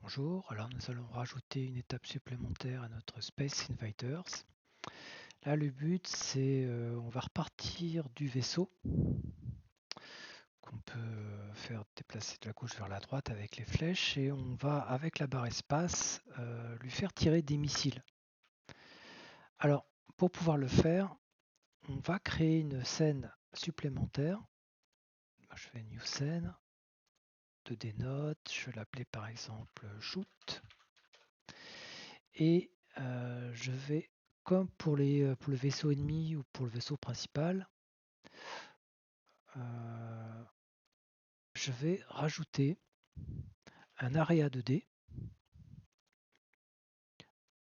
Bonjour, alors nous allons rajouter une étape supplémentaire à notre Space Invaders. Là le but c'est on va repartir du vaisseau qu'on peut faire déplacer de la gauche vers la droite avec les flèches et on va avec la barre espace lui faire tirer des missiles. Alors pour pouvoir le faire, on va créer une scène supplémentaire. Je fais New Scene, 2D note, je vais l'appeler par exemple Shoot. Et je vais, comme pour le vaisseau ennemi ou pour le vaisseau principal, euh, je vais rajouter un area 2D.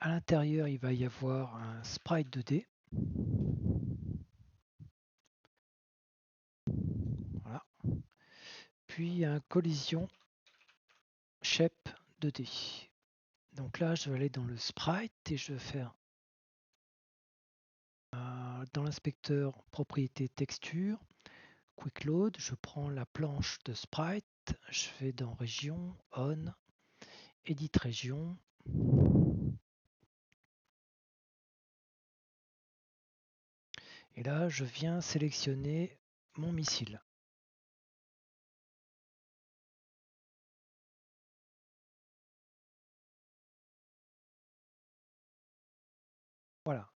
À l'intérieur, il va y avoir un sprite 2D. Voilà. Puis un collision shape 2D. Donc là, je vais aller dans le sprite et je vais faire dans l'inspecteur propriété texture, quick load, je prends la planche de sprite, je vais dans région, on, edit région. Et là, je viens sélectionner mon missile. Voilà.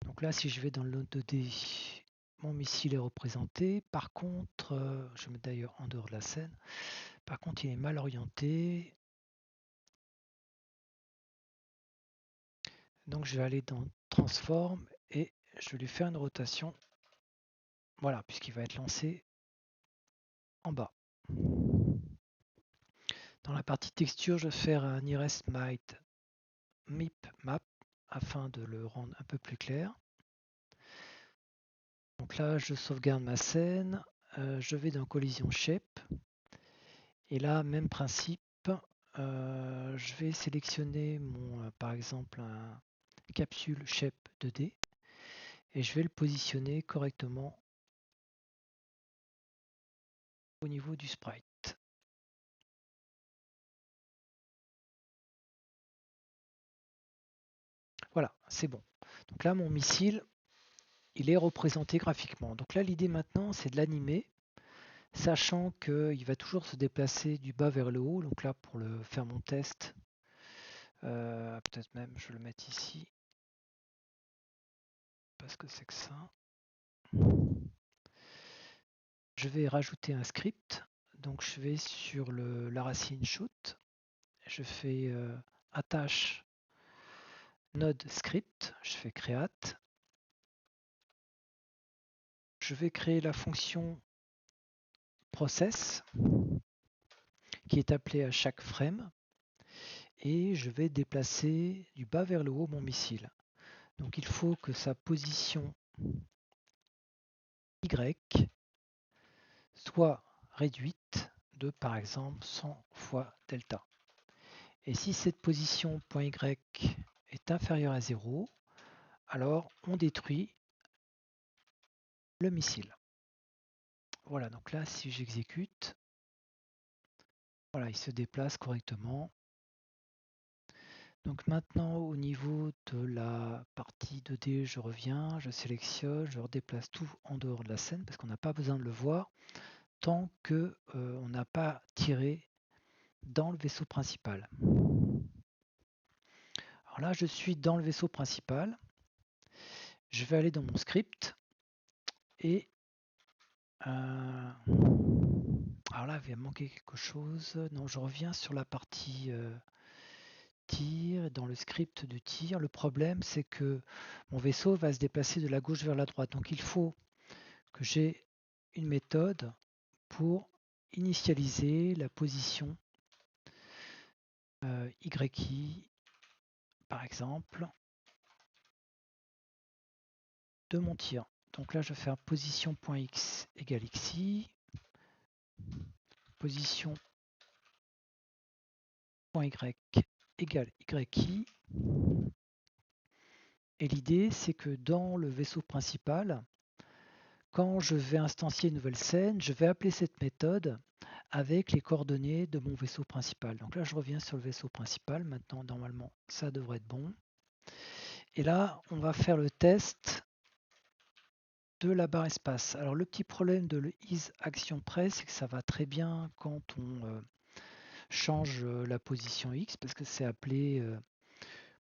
Donc là, si je vais dans le node 2D, mon missile est représenté. Par contre, je vais mettre d'ailleurs en dehors de la scène. Par contre, il est mal orienté. Donc je vais aller dans Transform et je vais lui faire une rotation. Voilà, puisqu'il va être lancé en bas. Dans la partie texture, je vais faire un Nearest MIP Map afin de le rendre un peu plus clair. Donc là, je sauvegarde ma scène. Je vais dans Collision Shape. Et là, même principe. Je vais sélectionner par exemple un capsule shape 2D et je vais le positionner correctement au niveau du sprite. Voilà, c'est bon. Donc là, mon missile, il est représenté graphiquement. Donc là, l'idée maintenant, c'est de l'animer, sachant qu'il va toujours se déplacer du bas vers le haut. Donc là, pour faire mon test, peut-être même je vais le mettre ici, parce que c'est que ça. Je vais rajouter un script. Donc je vais sur la racine shoot. Je fais attache node script. Je fais create. Je vais créer la fonction process qui est appelée à chaque frame. Et je vais déplacer du bas vers le haut mon missile. Donc il faut que sa position Y soit réduite de par exemple 100 fois delta. Et si cette position .Y est inférieure à 0, alors on détruit le missile. Voilà, donc là si j'exécute, voilà, il se déplace correctement. Donc maintenant au niveau de la partie 2D, je reviens, je sélectionne, je redéplace tout en dehors de la scène parce qu'on n'a pas besoin de le voir tant que on n'a pas tiré dans le vaisseau principal. Alors là, je suis dans le vaisseau principal. Je vais aller dans mon script et alors là, il va manquer quelque chose. Non, je reviens sur la partie tir, dans le script de tir. Le problème, c'est que mon vaisseau va se déplacer de la gauche vers la droite. Donc il faut que j'ai une méthode pour initialiser la position YI, par exemple, de mon tir. Donc là, je vais faire position.x égale xi, position.y égale yi. Et l'idée, c'est que dans le vaisseau principal, quand je vais instancier une nouvelle scène, je vais appeler cette méthode avec les coordonnées de mon vaisseau principal. Donc là, je reviens sur le vaisseau principal. Maintenant, normalement, ça devrait être bon. Et là, on va faire le test de la barre espace. Alors le petit problème de l'is action près, c'est que ça va très bien quand on change la position X, parce que c'est appelé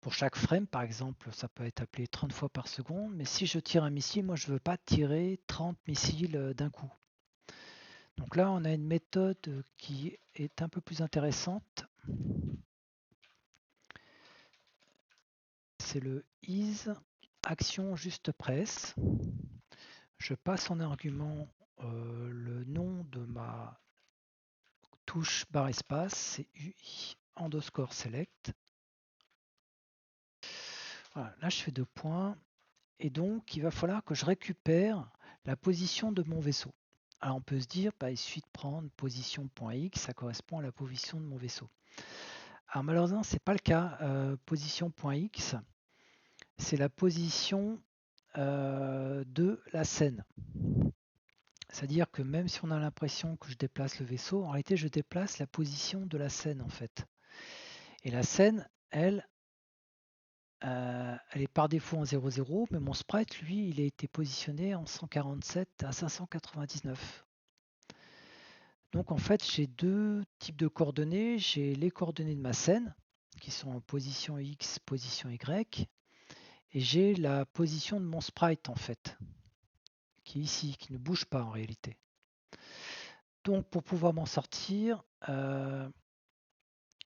pour chaque frame, par exemple, ça peut être appelé 30 fois par seconde. Mais si je tire un missile, moi je ne veux pas tirer 30 missiles d'un coup. Donc là, on a une méthode qui est un peu plus intéressante. C'est le is action juste press. Je passe en argument le nom de ma touche barre espace, c'est UI underscore select. Voilà, là je fais 2 points. Et donc il va falloir que je récupère la position de mon vaisseau. Alors on peut se dire, bah, il suffit de prendre position.x, ça correspond à la position de mon vaisseau. Alors malheureusement, ce n'est pas le cas. Position.x, c'est la position de la scène. C'est-à-dire que même si on a l'impression que je déplace le vaisseau, en réalité je déplace la position de la scène en fait. Et la scène, elle est par défaut en 0,0, mais mon sprite, lui, il a été positionné en 147 à 599. Donc en fait, j'ai deux types de coordonnées. J'ai les coordonnées de ma scène, qui sont en position X, position Y, et j'ai la position de mon sprite en fait, qui est ici, qui ne bouge pas en réalité. Donc pour pouvoir m'en sortir,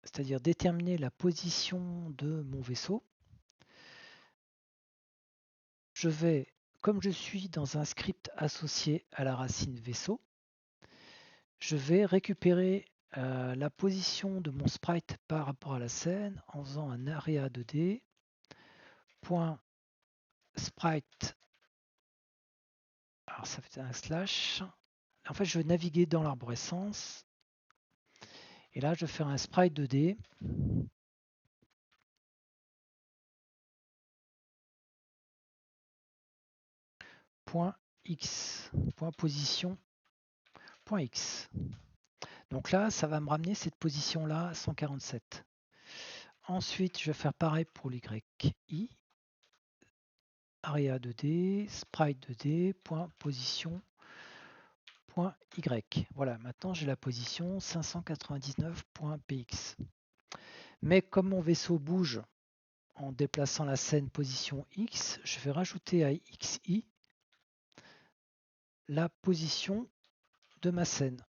c'est-à-dire déterminer la position de mon vaisseau, je vais, comme je suis dans un script associé à la racine vaisseau, je vais récupérer la position de mon sprite par rapport à la scène en faisant un area 2D point sprite, alors ça fait un slash, en fait je vais naviguer dans l'arborescence et là je vais faire un sprite 2D point x, point position point x. Donc là ça va me ramener cette position là à 147. Ensuite je vais faire pareil pour l'YI, area 2D, sprite 2D, point position point Y. Voilà, maintenant j'ai la position 599.px. Mais comme mon vaisseau bouge en déplaçant la scène position X, je vais rajouter à XI la position de ma scène.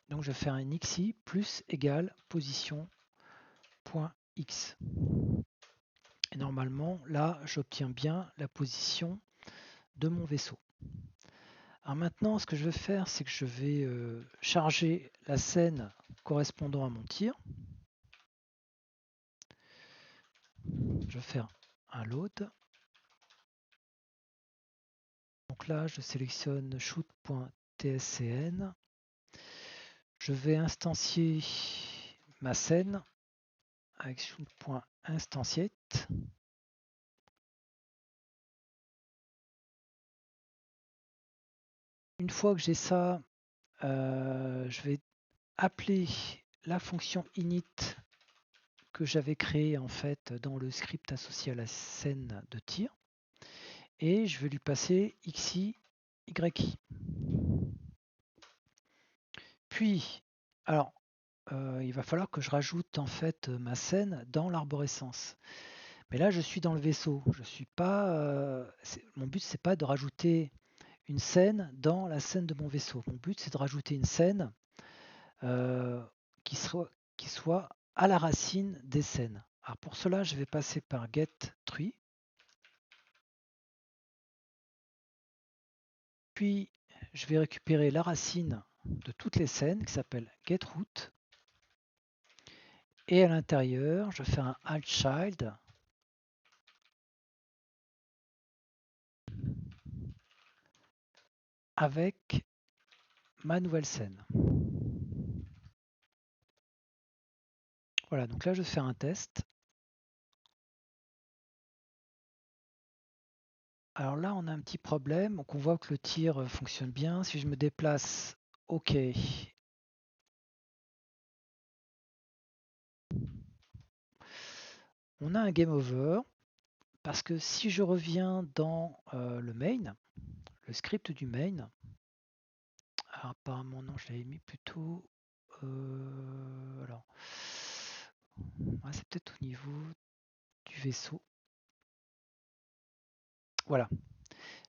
Donc je vais faire un XI plus égale position point X. Et normalement, là, j'obtiens bien la position de mon vaisseau. Alors maintenant, ce que je vais faire, c'est que je vais charger la scène correspondant à mon tir. Je vais faire un load. Donc là, je sélectionne shoot.tscn. Je vais instancier ma scène avec shoot.instanciate. Une fois que j'ai ça, je vais appeler la fonction init que j'avais créée en fait dans le script associé à la scène de tir et je vais lui passer xi, yi. Puis, alors, il va falloir que je rajoute en fait ma scène dans l'arborescence. Mais là, je suis dans le vaisseau. Je suis pas. Mon but, c'est pas de rajouter une scène dans la scène de mon vaisseau. Mon but, c'est de rajouter une scène euh, qui soit à la racine des scènes. Alors pour cela, je vais passer par getTree. Puis, je vais récupérer la racine de toutes les scènes qui s'appelle getRoot. Et à l'intérieur, je fais un altChild avec ma nouvelle scène. Voilà, donc là, je vais faire un test. Alors là, on a un petit problème. Donc on voit que le tir fonctionne bien. Si je me déplace, OK, on a un game over parce que si je reviens dans le main, le script du main, alors apparemment non, je l'avais mis plutôt. Alors, ouais, c'est peut-être au niveau du vaisseau. Voilà,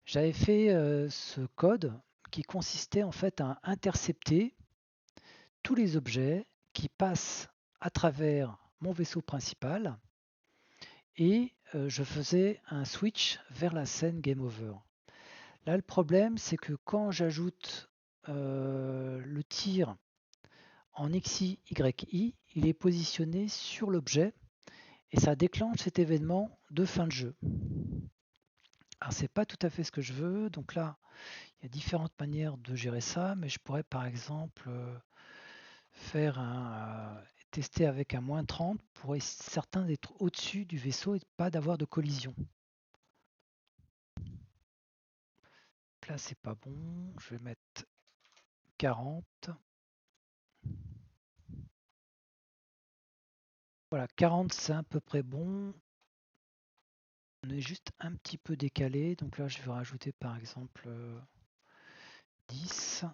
j'avais fait ce code qui consistait en fait à intercepter tous les objets qui passent à travers mon vaisseau principal et je faisais un switch vers la scène Game Over. Là, le problème, c'est que quand j'ajoute le tir en XY, YI, il est positionné sur l'objet et ça déclenche cet événement de fin de jeu. Alors, c'est pas tout à fait ce que je veux, donc là, il y a différentes manières de gérer ça, mais je pourrais par exemple faire tester avec un -30 pour être certain d'être au-dessus du vaisseau et pas d'avoir de collision. Là, c'est pas bon. Je vais mettre 40. Voilà, 40, c'est à peu près bon. On est juste un petit peu décalé. Donc là, je vais rajouter par exemple 10.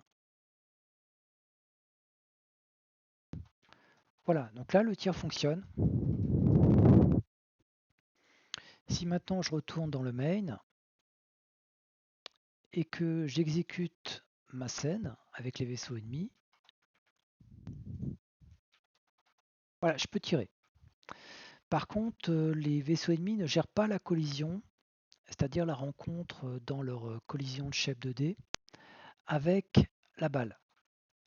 Voilà, donc là, le tir fonctionne. Si maintenant je retourne dans le main et que j'exécute ma scène avec les vaisseaux ennemis, voilà, je peux tirer. Par contre, les vaisseaux ennemis ne gèrent pas la collision, c'est-à-dire la rencontre dans leur collision de chef 2D avec la balle.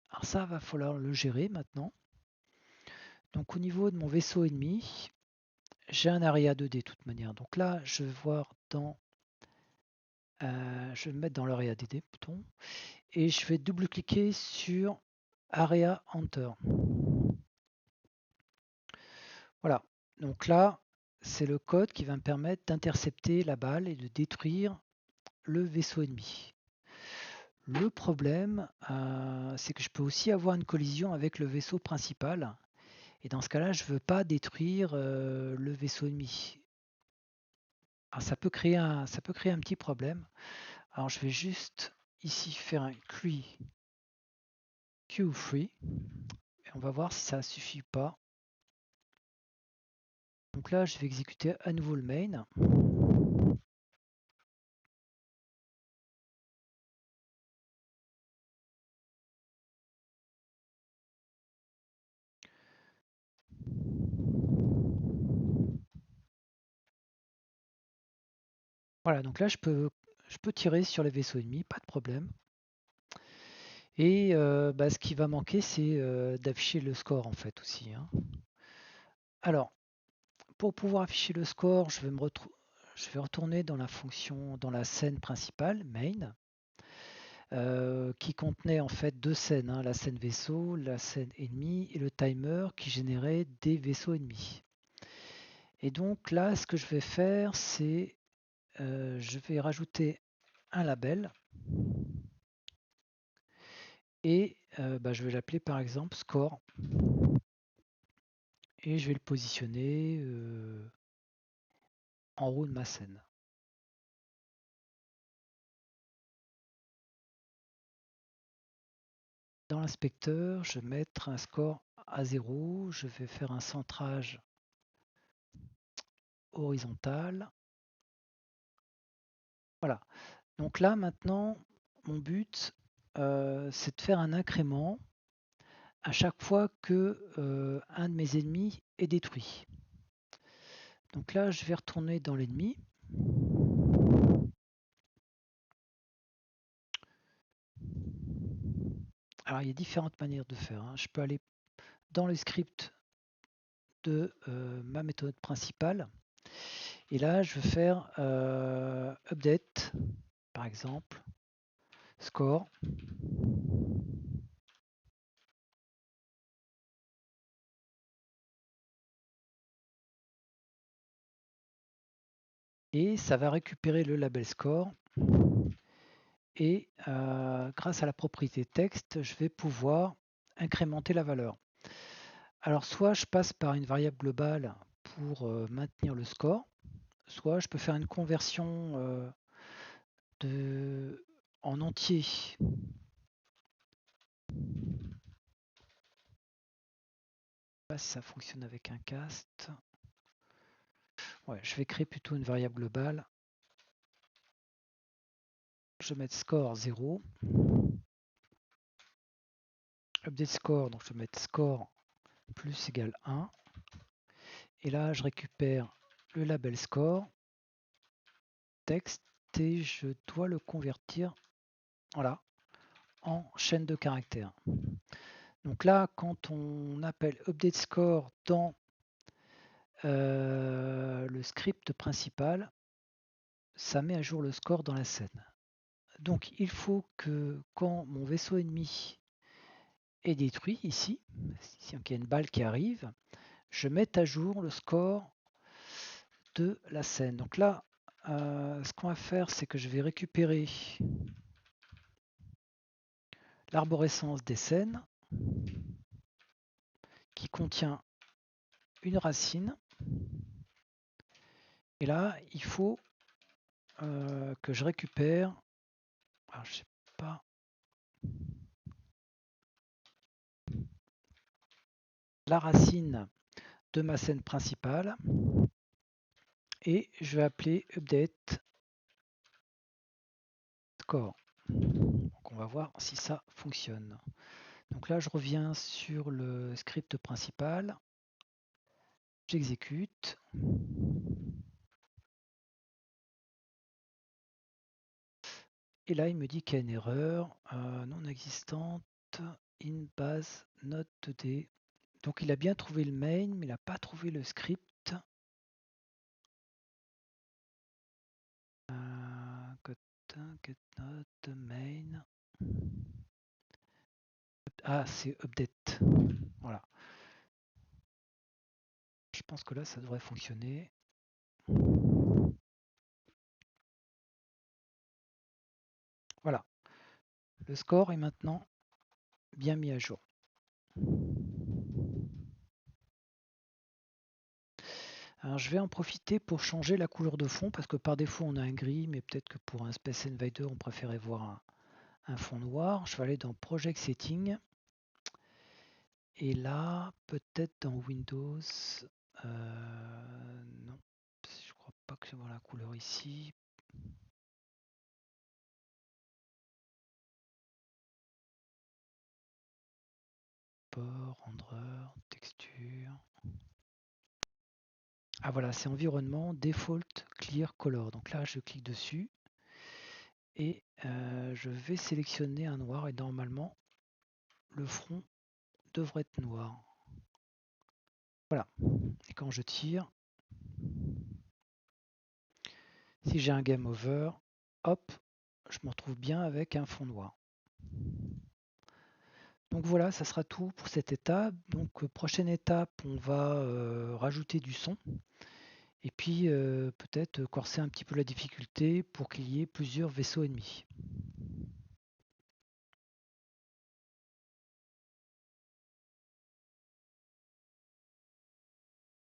Alors ça, va falloir le gérer maintenant. Donc au niveau de mon vaisseau ennemi, j'ai un area 2D de toute manière. Donc là, je vais voir dans, je vais me mettre dans l'area 2D, bouton, et je vais double-cliquer sur Area Enter. Voilà. Donc là, c'est le code qui va me permettre d'intercepter la balle et de détruire le vaisseau ennemi. Le problème, c'est que je peux aussi avoir une collision avec le vaisseau principal. Et dans ce cas-là, je ne veux pas détruire le vaisseau ennemi. Alors, ça peut créer un petit problème. Alors je vais juste ici faire un Q-free. Et on va voir si ça suffit pas. Donc là, je vais exécuter à nouveau le main. Voilà, donc là, je peux tirer sur les vaisseaux ennemis, pas de problème. Et ce qui va manquer, c'est d'afficher le score en fait aussi, hein. Alors, pour pouvoir afficher le score, je vais retourner dans la fonction, dans la scène principale, main, qui contenait en fait deux scènes, hein, la scène vaisseau, la scène ennemi et le timer qui générait des vaisseaux ennemis. Et donc là, ce que je vais faire, c'est je vais rajouter un label et je vais l'appeler par exemple score et je vais le positionner en haut de ma scène. Dans l'inspecteur, je vais mettre un score à 0, je vais faire un centrage horizontal. Voilà. Donc là maintenant, mon but, c'est de faire un incrément à chaque fois que un de mes ennemis est détruit. Donc là, je vais retourner dans l'ennemi. Alors, il y a différentes manières de faire, hein. Je peux aller dans le script de ma méthode principale. Et là, je vais faire update, par exemple, score. Et ça va récupérer le label score. Et grâce à la propriété texte, je vais pouvoir incrémenter la valeur. Alors soit je passe par une variable globale pour maintenir le score, soit je peux faire une conversion en entier. Je ne sais pas si ça fonctionne avec un cast. Ouais, je vais créer plutôt une variable globale. Je vais mettre score 0. Update score, donc je vais mettre score plus égale 1. Et là, je récupère le label score, texte, et je dois le convertir, voilà, en chaîne de caractères. Donc là, quand on appelle update score dans le script principal, ça met à jour le score dans la scène. Donc il faut que quand mon vaisseau ennemi est détruit ici, il y a une balle qui arrive, je mette à jour le score de la scène. Donc là, ce qu'on va faire, c'est que je vais récupérer l'arborescence des scènes qui contient une racine. Et là, il faut que je récupère, alors je sais pas, la racine de ma scène principale et je vais appeler update score. Donc on va voir si ça fonctionne. Donc là, je reviens sur le script principal. J'exécute. Et là, il me dit qu'il y a une erreur non existante in base not d. Donc il a bien trouvé le main, mais il n'a pas trouvé le script. Get not main. Ah, c'est update. Voilà. Je pense que là, ça devrait fonctionner. Voilà. Le score est maintenant bien mis à jour. Alors, je vais en profiter pour changer la couleur de fond parce que par défaut on a un gris, mais peut-être que pour un Space Invader on préférait voir un fond noir. Je vais aller dans Project Setting et là peut-être dans Windows. Non, je crois pas que je vois la couleur ici. Port, render, texture. Ah voilà, c'est environnement, default, clear color. Donc là, je clique dessus et je vais sélectionner un noir et normalement, le front devrait être noir. Voilà. Et quand je tire, si j'ai un game over, hop, je me retrouve bien avec un fond noir. Donc voilà, ça sera tout pour cette étape. Donc prochaine étape, on va rajouter du son et puis peut-être corser un petit peu la difficulté pour qu'il y ait plusieurs vaisseaux ennemis.